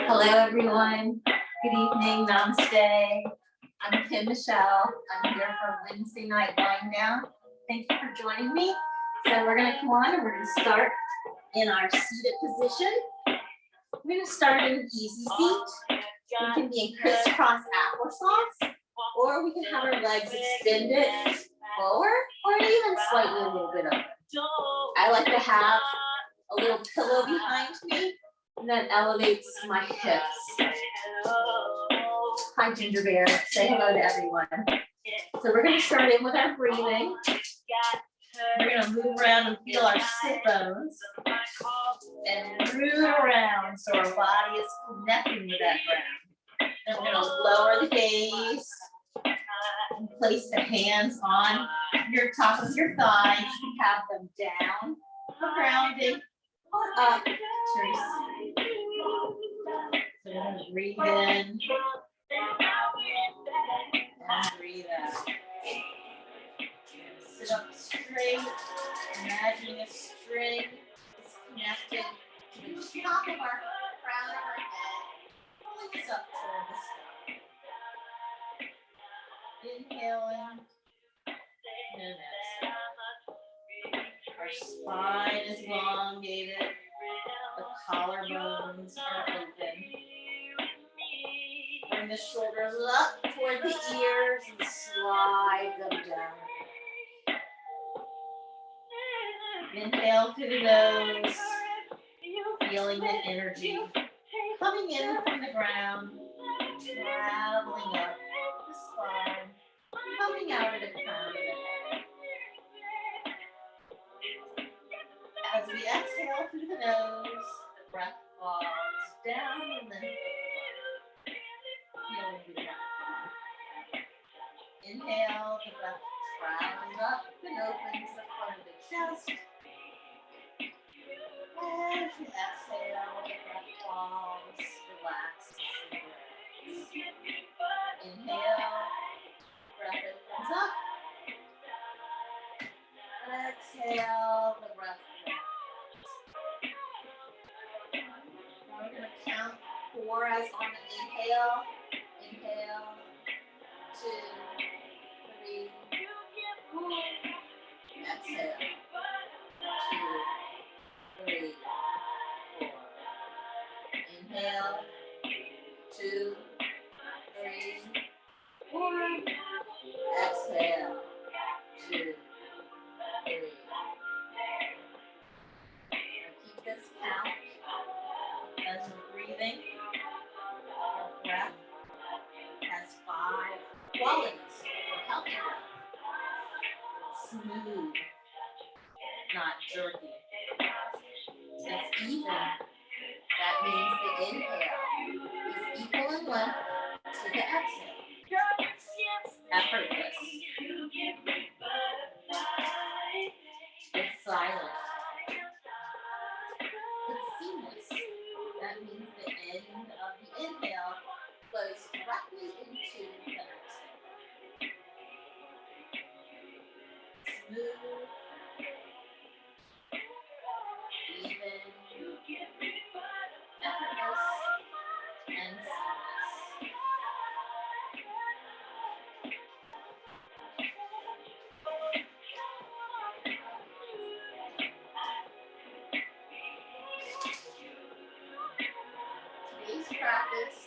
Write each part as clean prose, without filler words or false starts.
Hello, everyone. Good evening. Namaste. I'm Kim Michelle. I'm here for Wednesday night lying down. Thank you for joining me. So we're going to come on and we're going to start in our seated position. We're going to start in an easy seat. We can be in crisscross applesauce, or we can have our legs extended forward, or even slightly a little bit open. I like to have a little pillow behind me, and that elevates my hips. Hi, Ginger Bear. Say hello to everyone. So we're going to start in with our breathing. We're going to move around and feel our sit bones and root around so our body is connecting with that ground. Then we're going to lower the gaze and place the hands on your top of your thighs. You can have them down for grounding or up to receive. So we're going to breathe in and breathe out. Sit up straight, imagining a string is connected to the top of our crown of our head, pulling us up toward the sky. Inhaling and exhaling. Our spine is elongated, the collarbones are open. Bring the shoulders up toward the ears and slide them down. Inhale through the nose, feeling the energy coming in from the ground, traveling up the spine, coming out of the crown of the head. As we exhale through the nose, the breath falls down and then feeling the breath. Inhale, the breath travels up and opens the front of the chest. As you exhale, the breath falls, relaxes, and breaks. Inhale, breath opens up. Exhale, the breath falls. Now we're going to count 4 as on the inhale. Inhale, 2, 3, 4. Exhale, 2, 3, 4. Inhale, 2, 3, 4. Exhale, 2, 3. Keep this count as we're breathing. Our breath has 5 qualities for healthy breath. Smooth, not jerky. It's even. That means the inhale is equal in length to the exhale. Effortless. It's silent. It's seamless. That means the end of the inhale flows directly into the exhale. Smooth, even, effortless, and seamless. Today's practice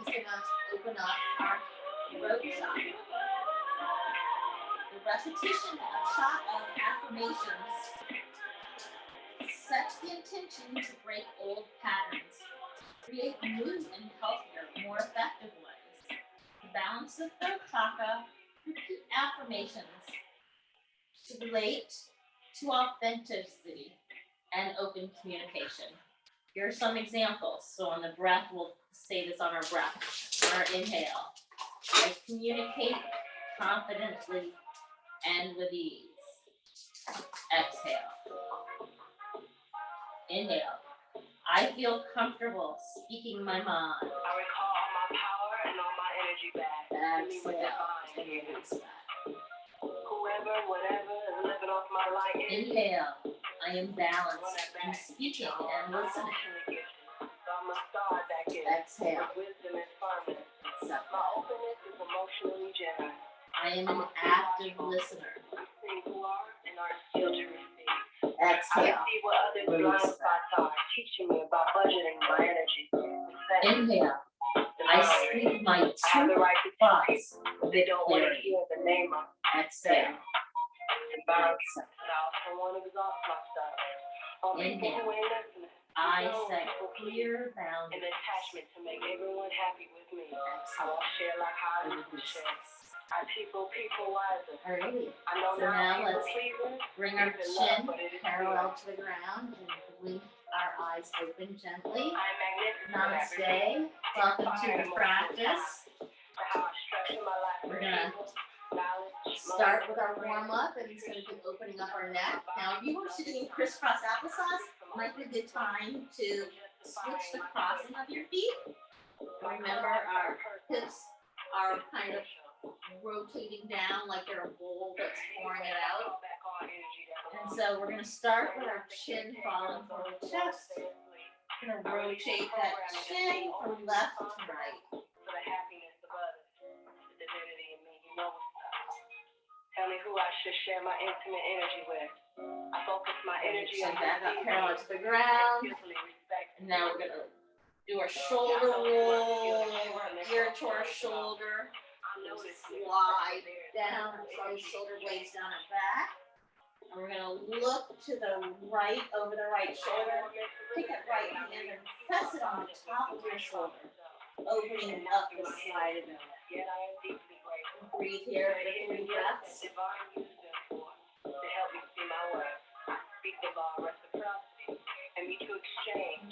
is going to open up our throat chakra. The repetition of affirmations sets the intention to break old patterns, create new and healthier, more effective ways. To balance the throat chakra, repeat affirmations to relate to authenticity and open communication. Here are some examples. So on the breath, we'll say this on our breath. On our inhale, I communicate confidently and with ease. Exhale. Inhale. I feel comfortable speaking my mind. I recall all my power and all my energy back. Exhale. Whoever, whatever is living off my light. Inhale. I am balanced in speaking and listening. Exhale. Accept. My openness is emotionally generous. I am an active listener. I see who are and are still to receive. Exhale. I see what others' blind spots are, teaching me about budgeting my energy. Inhale. I speak my I have the true right to teach thoughts people, but with they don't want to clarity. hear the name of Exhale. and boundaries. I also want to exhaust myself. On people who ain't listening. I No, set people clear an boundaries. attachment to make everyone happy with me. I Exhale. won't share like how I used to share. I people wiser. Alrighty. I know So now now people let's pleasing. bring our chin parallel to the ground and blink our eyes open gently. I'm magnificent. Namaste. Welcome to the practice. For how I structure my life. We're gonna start with our warm up, and it's going to be opening up our neck. Now, if you were sitting in crisscross applesauce, might be a good time to switch the crossing of your feet. Remember, our hips are kind of rotating down like they're a bowl that's pouring it out. And so we're going to start with our chin falling from the chest. We're going to rotate that chin from left to right. For the happiness of others, the divinity in me, you know what's up. Tell me who I should share my intimate energy with. I focus my energy Send on that up parallel to the ground. And now we're going to do our shoulder roll, ear to our shoulder. Slide down, slide shoulder blades down and back. And we're going to look to the right, over the right shoulder. Take that right hand and press it on the top of your shoulder, opening up the side of it. Breathe here for 3 breaths.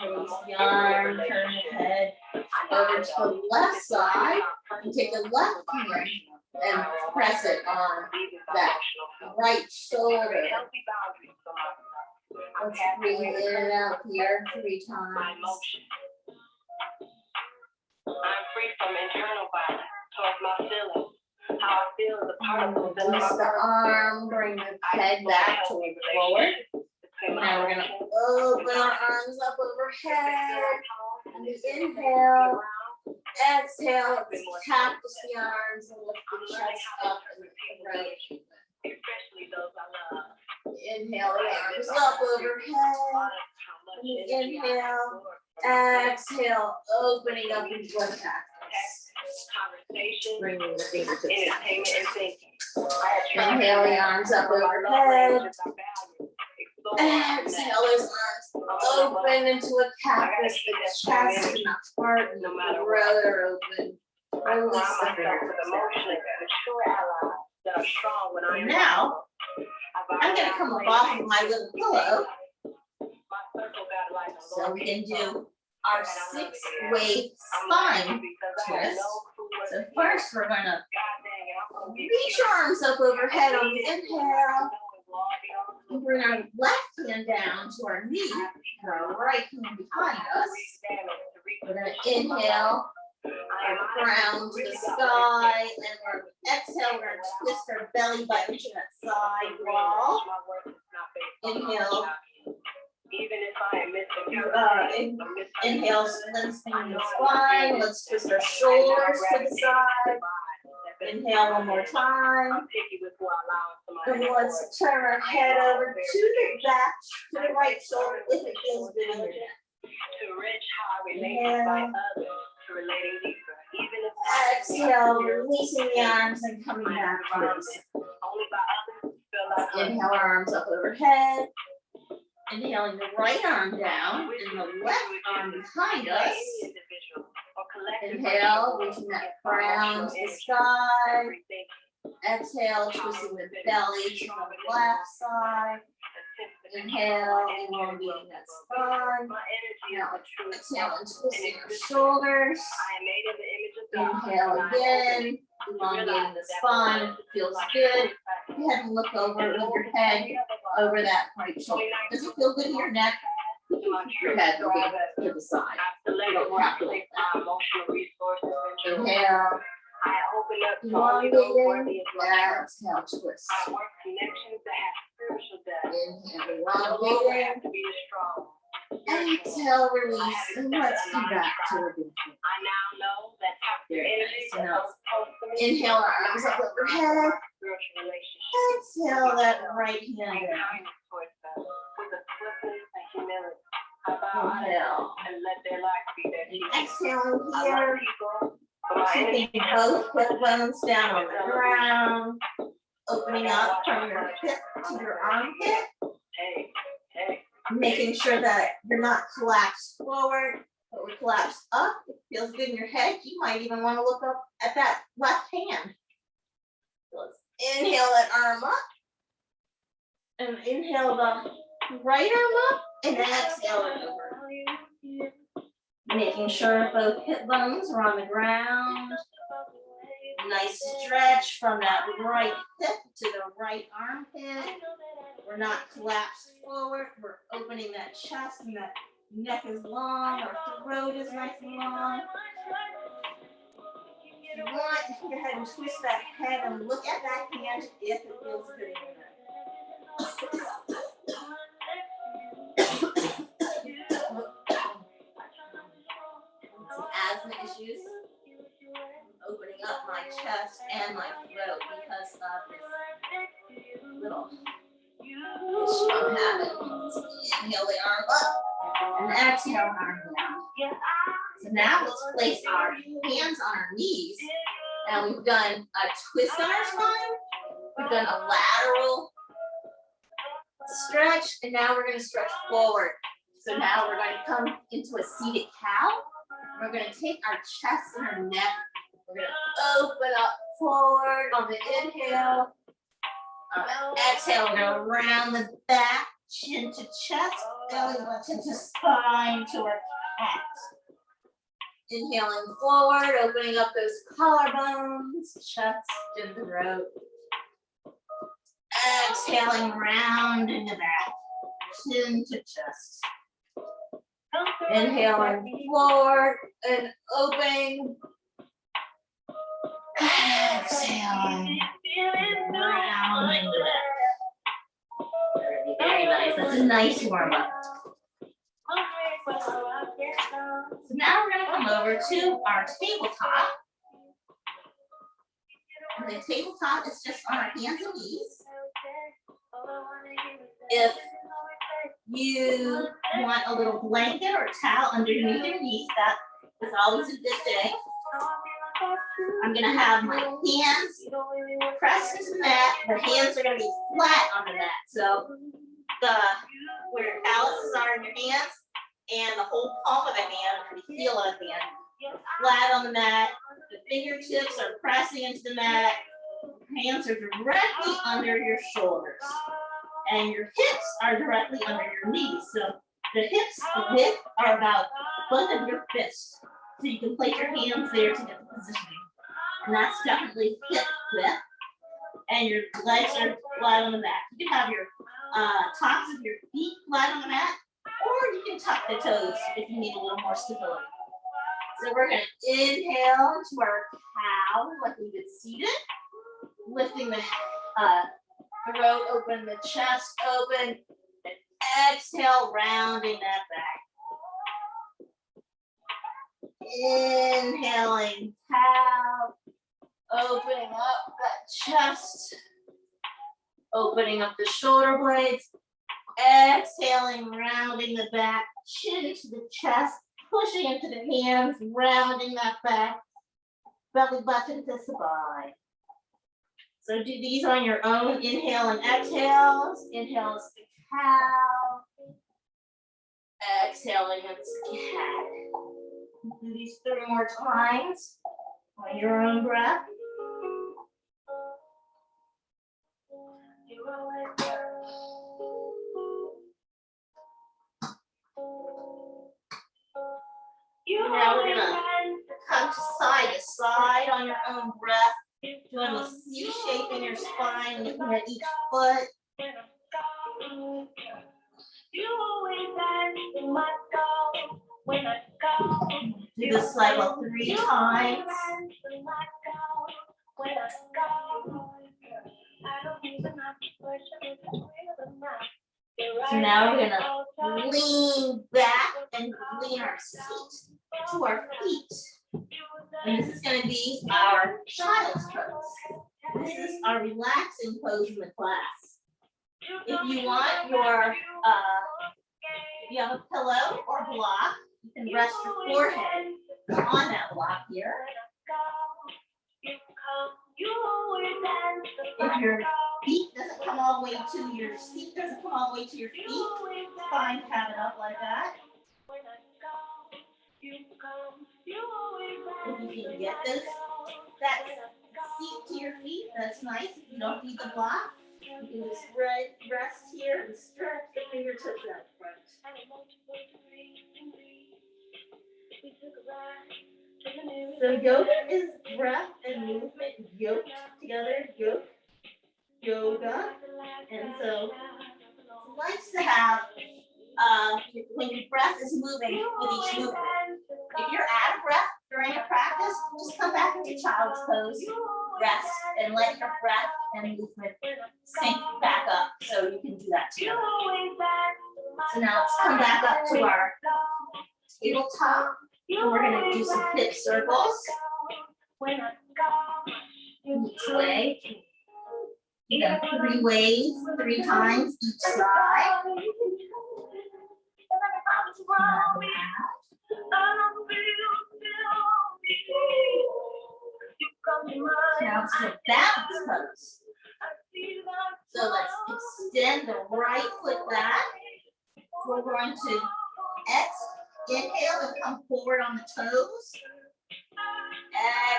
Release the arm, turn the head over to the left side, and take the left hand and press it on that right shoulder. Let's breathe in and out here 3 times. I'm free from internal violence towards my feelings. How I feel is a part of the Release the arm, bring the head back toward forward. Now we're gonna open our arms up overhead. And inhale, exhale, cactus the arms and lift the chest up and the throat. especially those I love. Inhale, the arms up overhead. Inhale, exhale, opening up into a cactus. Conversation, Bringing the fingertips down. entertainment, and thinking. Inhale, the arms up overhead. Exhale, those arms open into a cactus. The chest and the heart and the throat are open. Release the fingertips down. Now, I'm going to come up off of my little pillow so we can do our 6-way spine twist. So first we're going to reach your arms up overhead on the inhale. And bring our left hand down to our knee and our right hand behind us. We're going to inhale our crown to the sky, and we're exhale, we're going to twist our belly button to that side wall. Inhale. Inhale, lengthening the spine. Let's twist our shoulders to the side. Inhale one more time. And let's turn our head over to the back, to the right shoulder if it feels good in your neck. Inhale. Exhale, releasing the arms and coming back to the inhale, arms up overhead. Inhaling the right arm down and the left arm behind us. Inhale, reaching that crown to the sky. Exhale, twisting the belly to the left side. Inhale, elongating that spine. Now exhale and twisting our shoulders. Inhale again, elongating the spine. If it feels good, go ahead and look over with your head over that right shoulder. Does it feel good in your neck? You can keep your head looking to the side. You don't have to look back. Inhale. Elongating. Exhale, twist. Inhale, elongating. To be as strong. Exhale, release, and let's come back to a big thing. I now know that toxic energy So now, is supposed to be inhale our arms up overhead. spiritual relationship. Exhale that right hand And down. kindness towards them with a swiftness and humility. I bow out of Inhale. them and let their life be their teacher. Exhale I love here. people, but my Keeping energy both hip bones down on the ground. Opening up from your hip to your armpit. Hey, hey. Making sure that you're not collapsed forward, but we're collapsed up. It feels good in your head. You might even want to look up at that left hand. So let's inhale that arm up. And inhale the right arm up and exhale it over. Making sure both hip bones are on the ground. Nice stretch from that right hip to the right armpit. We're not collapsed forward. We're opening that chest and that neck is long. Our throat is nice and long. If you want, you can go ahead and twist that head and look at that hand if it feels good in your neck. Some asthma issues. Opening up my chest and my throat because of this little issue I'm having. Let's inhale the arm up and exhale arm down. So now let's place our hands on our knees. And we've done a twist on our spine. We've done a lateral stretch, and now we're going to stretch forward. So now we're going to come into a seated cow. We're going to take our chest and our neck. We're going to open up forward on the inhale. On the exhale, we're going to round the back, chin to chest, belly button to spine to our cat. Inhaling forward, opening up those collarbones, chest and throat. Exhaling round in the back, chin to chest. Inhaling forward and opening. Exhaling round in the back. Very nice. That's a nice warm up. So now we're going to come over to our tabletop. And the tabletop is just on our hands and knees. If you want a little blanket or towel underneath your knees, that is always a good thing. I'm going to have my hands pressed into the mat. The hands are going to be flat on the mat. So where your calluses are in your hands and the whole palm of the hand or the heel of the hand flat on the mat. The fingertips are pressing into the mat. Hands are directly under your shoulders. And your hips are directly under your knees. So the hips width are about both of your fists. So you can place your hands there to get the positioning. And that's definitely hip width. And your legs are flat on the mat. You can have your tops of your feet flat on the mat, or you can tuck the toes if you need a little more stability. So we're going to inhale to our cow like we did seated, lifting the throat open, the chest open, and exhale, rounding that back. Inhaling cow, opening up that chest, opening up the shoulder blades, exhaling, rounding the back, chin to the chest, pushing into the hands, rounding that back, belly button to spine. So do these on your own, inhale and exhales. Inhales to cow, exhaling it's cat. Do these 3 more times on your own breath. Now we're gonna come to side on your own breath. Doing a C shape in your spine, looking at each foot. Do this cycle 3 times. So now we're gonna lean back and lean our seat to our feet. And this is gonna be our child's pose. This is our relaxing pose in the class. If you want your, if you have a pillow or block, you can rest your forehead on that block here. If your feet doesn't come all the way to your seat, doesn't come all the way to your feet, it's fine to have it up like that. If you can get this, that seat to your feet, that's nice. If you don't need the block, you can just rest here and stretch the fingertips out front. So yoga is breath and movement yoked together, yoga. And so it's nice to have, when your breath is moving with each movement. If you're out of breath during a practice, just come back into child's pose, rest, and let your breath and movement sync back up so you can do that together. So now let's come back up to our tabletop, and we're going to do some hip circles. Each way. You got 3 ways, 3 times each side. Now it's a balance pose. So let's extend the right foot back. We're going to inhale and come forward on the toes.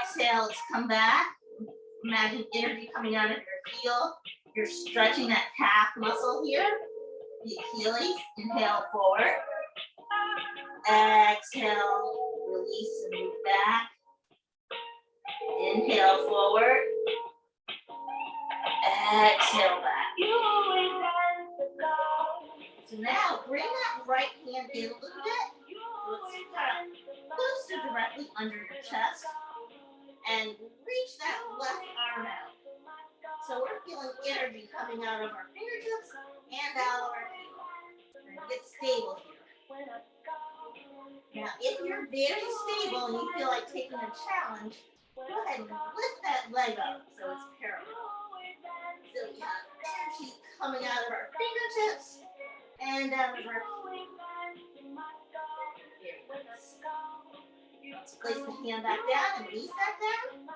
Exhale, let's come back. Imagine energy coming out of your heel. You're stretching that calf muscle here. The Achilles. Inhale forward. Exhale, release and move back. Inhale forward. Exhale back. So now bring that right hand in a little bit. So it's kind of close to directly under your chest. And reach that left arm out. So we're feeling energy coming out of our fingertips and out of our heel. And get stable here. Now, if you're very stable and you feel like taking a challenge, go ahead and lift that leg up so it's parallel. So we have energy coming out of our fingertips and out of our feet. Let's place the hand back down and release that down.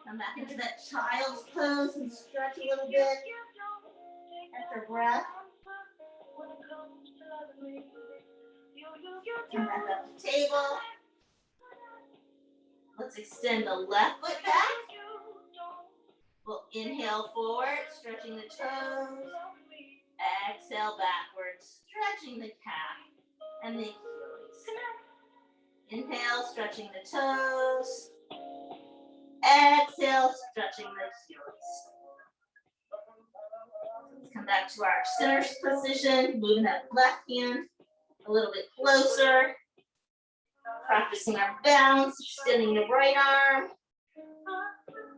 Come back into that child's pose and stretch a little bit. After breath. Come back up to table. Let's extend the left foot back. We'll inhale forward, stretching the toes. Exhale backwards, stretching the calf and the Achilles. Inhale, stretching the toes. Exhale, stretching the Achilles. Let's come back to our center position, moving that left hand a little bit closer. Practicing our balance, extending the right arm.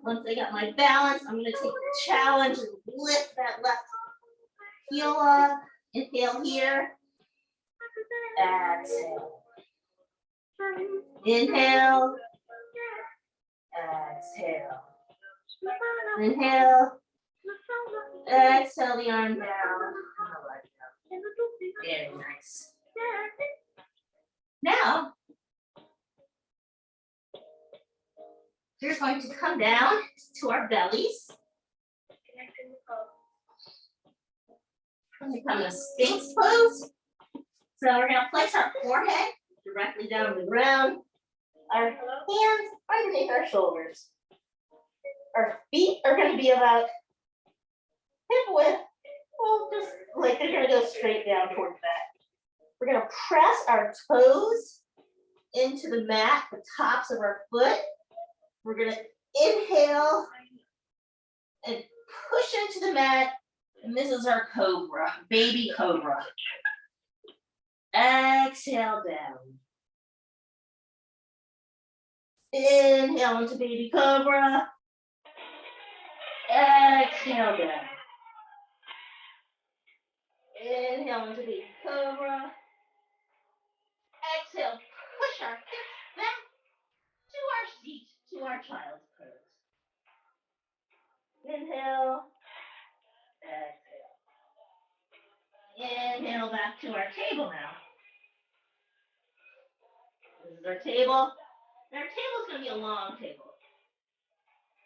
Once I got my balance, I'm going to take the challenge and lift that left heel up. Inhale here. Exhale. Inhale. Exhale. Inhale. Exhale the arm down. Very nice. Now, we're going to come down to our bellies. We're going to come to Sphinx pose. So we're going to place our forehead directly down on the ground. Our hands underneath our shoulders. Our feet are going to be about hip width. Well, just like they're going to go straight down towards that. We're going to press our toes into the mat, the tops of our foot. We're going to inhale and push into the mat. And this is our cobra, baby cobra. Exhale down. Inhale into baby cobra. Exhale down. Inhale Inhale into the cobra. Exhale, push our hips back to our seat, to our child's pose. Inhale, exhale. Inhale back to our table now. This is our table. And our table is going to be a long table.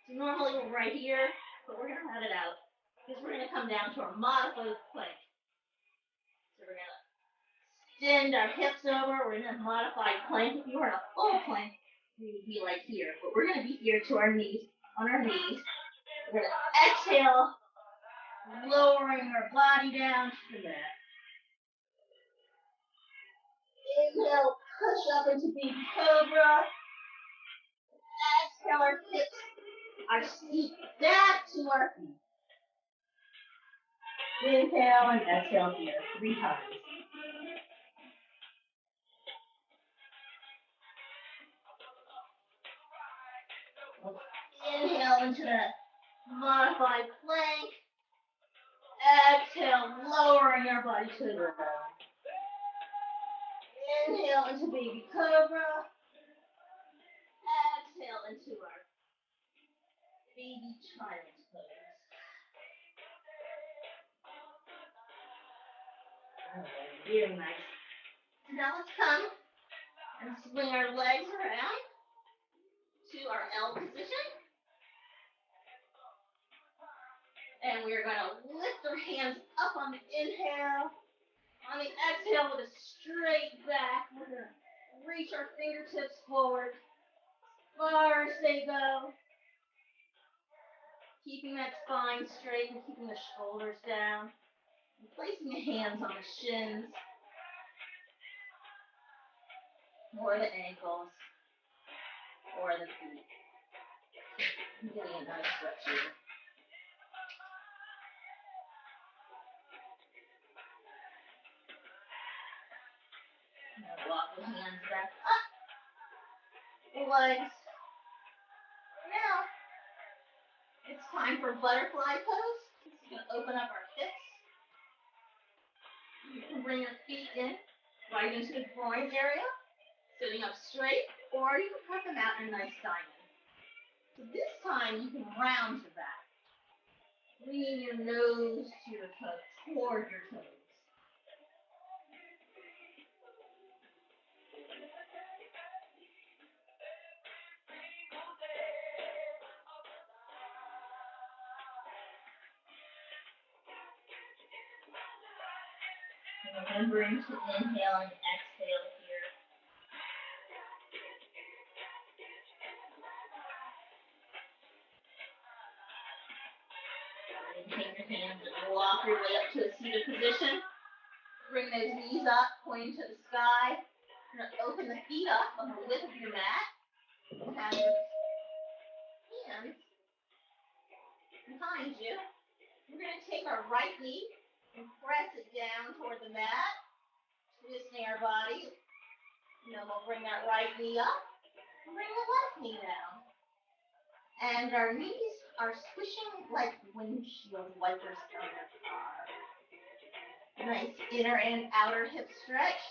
So normally we're right here, but we're going to have it out because we're going to come down to our modified plank. So we're going to extend our hips over. We're in a modified plank. If you were in a full plank, we would be like here, but we're going to be here to our knees, on our knees. We're going to exhale, lowering our body down to the mat. Inhale, push up into baby cobra. Exhale, our hips, our seat back to our feet. Inhale and exhale here 3 times. Inhale into the modified plank. Exhale, lowering our body to the ground. Inhale into baby cobra. Exhale into our baby child's pose. Very nice. So now let's come and swing our legs around to our L position. And we're going to lift our hands up on the inhale. On the exhale, with a straight back, we're going to reach our fingertips forward as far as they go. Keeping that spine straight and keeping the shoulders down. And placing the hands on the shins or the ankles or the feet. I'm getting a nice stretch here. Now walk the hands back up. The legs. Now, it's time for butterfly pose. We're going to open up our hips. You can bring your feet in, right into the groin area, sitting up straight, or you can cut them out in a nice diamond. So this time you can round your back, bringing your nose to your toes, toward your toes. Remembering to inhale and exhale here. Maintain your hands and walk your way up to a seated position. Bring those knees up, pointing to the sky. You're going to open the feet up on the width of your mat. And have your hands behind you. We're going to take our right knee and press it down toward the mat, twisting our body. And then we'll bring that right knee up and bring the left knee down. And our knees are squishing like windshield wipers on your car. Nice inner and outer hip stretch.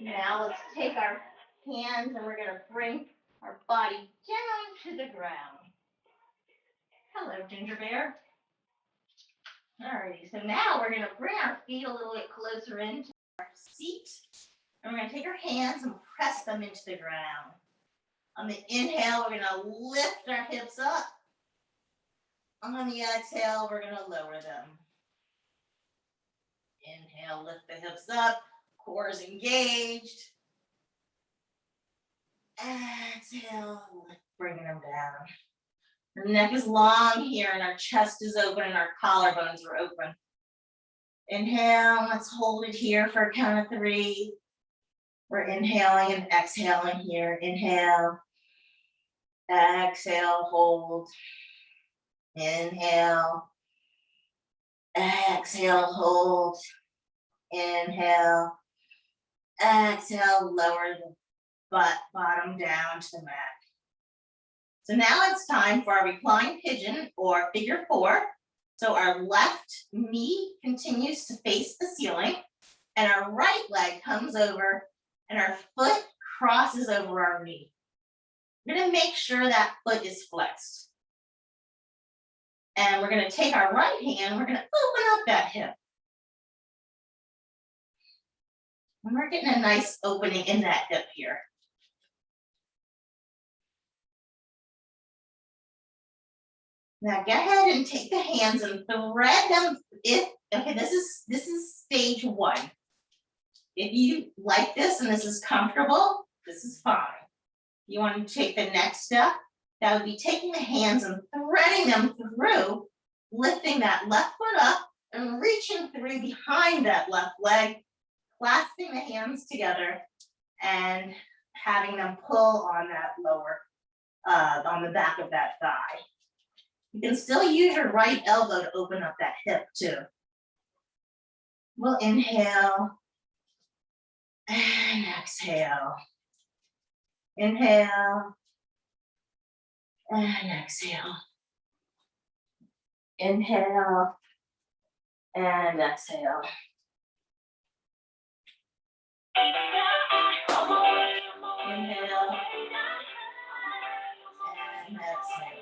Now let's take our hands and we're going to bring our body down to the ground. Hello, Ginger Bear. Alrighty, so now we're going to bring our feet a little bit closer into our seat. And we're going to take our hands and press them into the ground. On the inhale, we're going to lift our hips up. On the exhale, we're going to lower them. Inhale, lift the hips up. Core is engaged. Exhale, bringing them down. Our neck is long here and our chest is open and our collarbones are open. Inhale, let's hold it here for a count of 3. We're inhaling and exhaling here. Inhale, exhale, hold. Inhale, exhale, hold. Inhale, exhale, lower the butt, bottom down to the mat. So now it's time for our reclined pigeon or figure four. So our left knee continues to face the ceiling and our right leg comes over and our foot crosses over our knee. We're gonna make sure that foot is flexed. And we're gonna take our right hand, we're gonna open up that hip. And we're getting a nice opening in that hip here. Now go ahead and take the hands and thread them. Okay, this is stage one. If you like this and this is comfortable, this is fine. You want to take the next step, that would be taking the hands and threading them through, lifting that left foot up and reaching through behind that left leg, clasping the hands together and having them pull on that lower, on the back of that thigh. You can still use your right elbow to open up that hip too. We'll inhale and exhale. Inhale and exhale. Inhale and exhale. Inhale and exhale.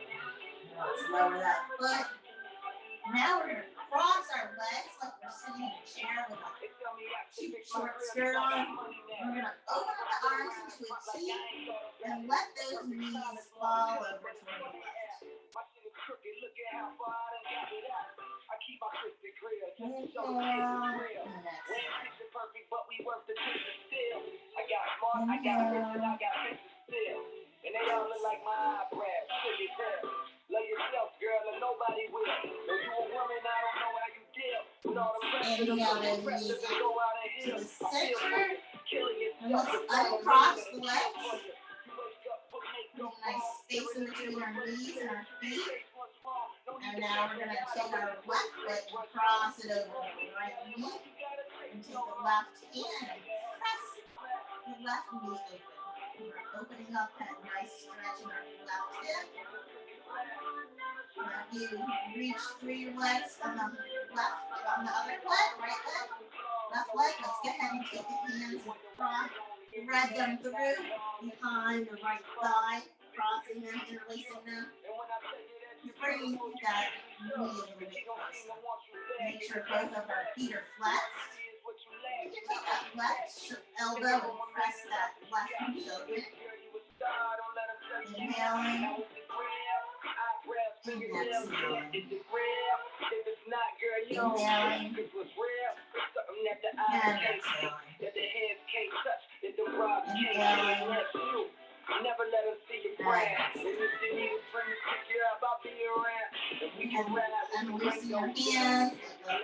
Now let's lower that foot. Now we're going to cross our legs like we're sitting in a chair with a cute short skirt on. We're going to open up the arms into a T and let those knees fall over toward the left. And they all look like my eyebrows. Love yourself, girl, and nobody will. Though you a woman, I don't know how you deal with all the pressure. Inhale those knees To go out and to heal. the center. Killing And yourself. let's uncross the legs. Get a nice space in between our knees and our feet. And now we're going to take our left foot and cross it over the right knee. And take the left hand and press the left knee open. We're opening up that nice stretch in our left hip. Now you reach through your legs on the left, on the other leg, right leg, left leg. Let's go ahead and take the hands and cross, thread them through behind the right thigh, crossing them, interlacing them. Bring that knee a little bit closer. Make sure both of our feet are flexed. You can take that left elbow and press that left knee open. Inhaling. And exhaling. Inhaling. And exhaling. Inhaling. Never let them see you brand. If you see me, bring the picture up, I'll be around. If we can rap, and loosen your hands, let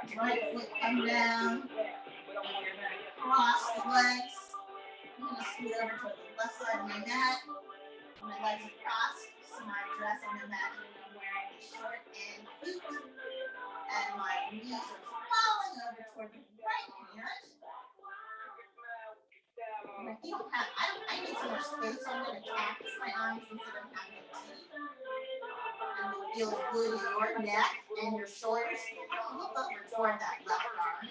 the right foot come down. You're going to cross the legs. I'm going to scoot over to the left side of my mat. My legs are crossed, so my dress, I'm imagining I'm wearing a shirt and boot. And my knees are falling over toward the right hand. And if you don't have, I need some more space, so I'm going to cactus my arms instead of having a T. And it feels good in your neck and your shoulders. Look over toward that left arm.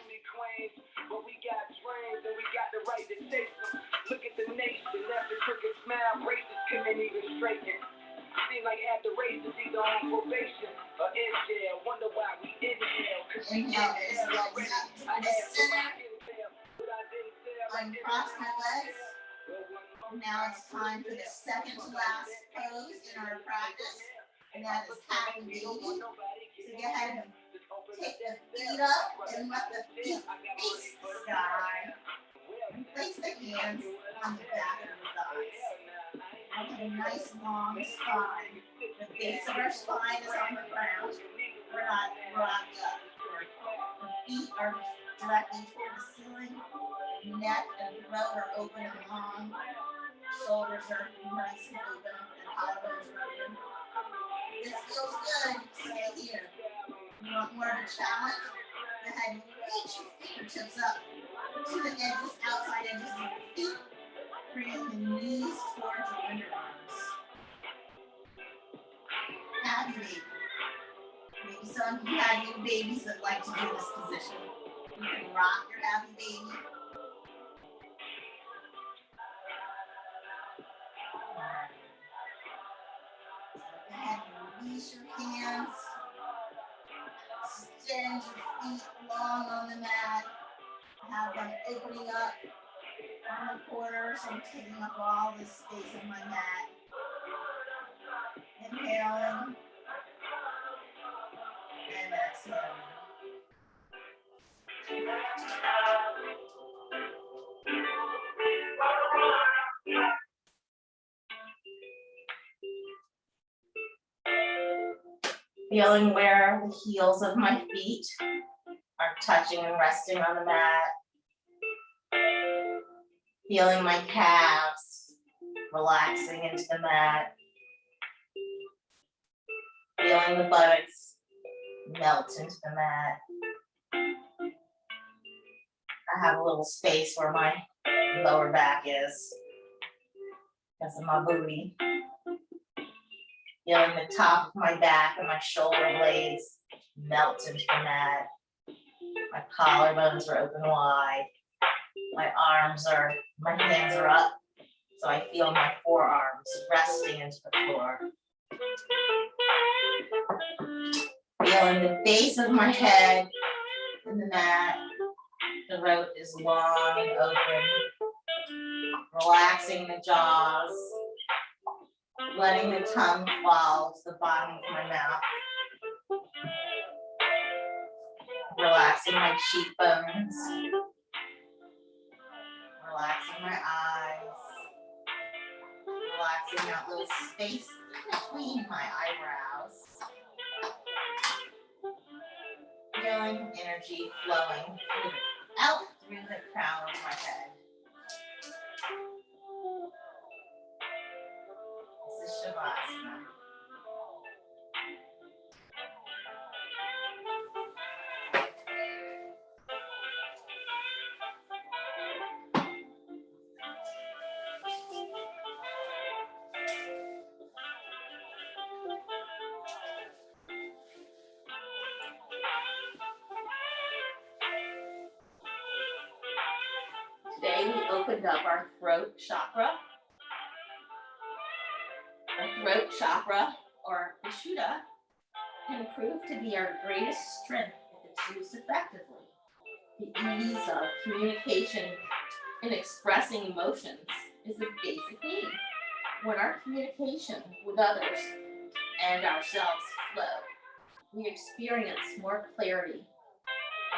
But we got dreams and we got the right to chase them. Look at the nation, that's the crooked smile. Braces couldn't even straighten. Seem like half the races either on probation or in jail. Wonder why we inhale. Inhale is legs up to the center. Uncross my legs. Now it's time for the second to last pose in our practice, and that is happy baby. So go ahead and take the feet up and let the feet face the sky. And place the hands on the back of the thighs. I have a nice long spine. The base of our spine is on the ground. We're not rocked up. The feet are directly toward the ceiling. Neck and throat are open and long. Shoulders are nice and open and collarbones are open. This feels good. Stay here. You want more of a challenge? Go ahead and reach your fingertips up to the edges, outside edges of your feet. Bring the knees towards your underarms. happy baby. Maybe some of you have little babies that like to do this position. You can rock your happy baby. Go ahead and release your hands. Extend your feet long on the mat. Have them opening up on the corners and taking up all the space on my mat. Inhaling and exhaling. Feeling where the heels of my feet are touching and resting on the mat. Feeling my calves relaxing into the mat. Feeling the buttocks melt into the mat. I have a little space where my lower back is because of my booty. Feeling the top of my back and my shoulder blades melt into the mat. My collarbones are open wide. My hands are up, so I feel my forearms resting into the floor. Feeling the base of my head in the mat. The throat is long and open. Relaxing the jaws. Letting the tongue fall to the bottom of my mouth. Relaxing my cheekbones. Relaxing my eyes. Relaxing that little space between my eyebrows. Feeling energy flowing out through the crown of my head. This is Shavasana. Today we opened up our throat chakra. Our throat chakra, or Vishuddha, can prove to be our greatest strength if it's used effectively. The ease of communication and expressing emotions is a basic need. When our communication with others and ourselves flow, we experience more clarity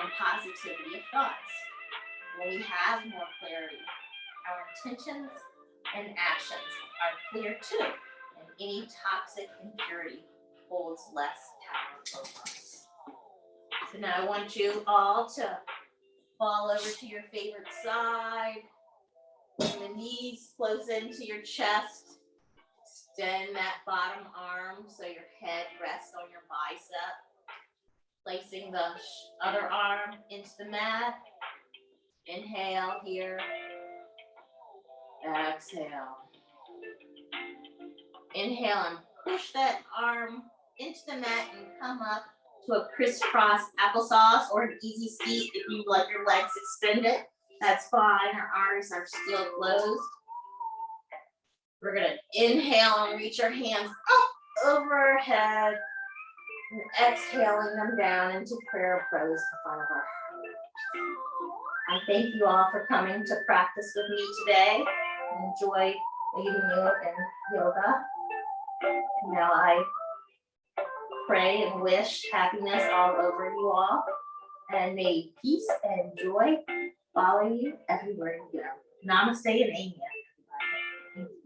and positivity of thoughts. When we have more clarity, our intentions and actions are clear too, and any toxic impurity holds less power over us. So now I want you all to fall over to your favorite side. Bring the knees close into your chest. Extend that bottom arm so your head rests on your bicep. Placing the other arm into the mat. Inhale here. Exhale. Inhale and push that arm into the mat and come up to a crisscross applesauce or an easy seat. If you let your legs extended, that's fine. Our eyes are still closed. We're gonna inhale and reach our hands up overhead and exhaling them down into prayer pose in front of our heart. I thank you all for coming to practice with me today. I enjoy leading you in yoga. Now I pray and wish happiness all over you all, and may peace and joy follow you everywhere you go. Namaste and amen. Thank you.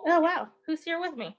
Oh, wow. Who's here with me?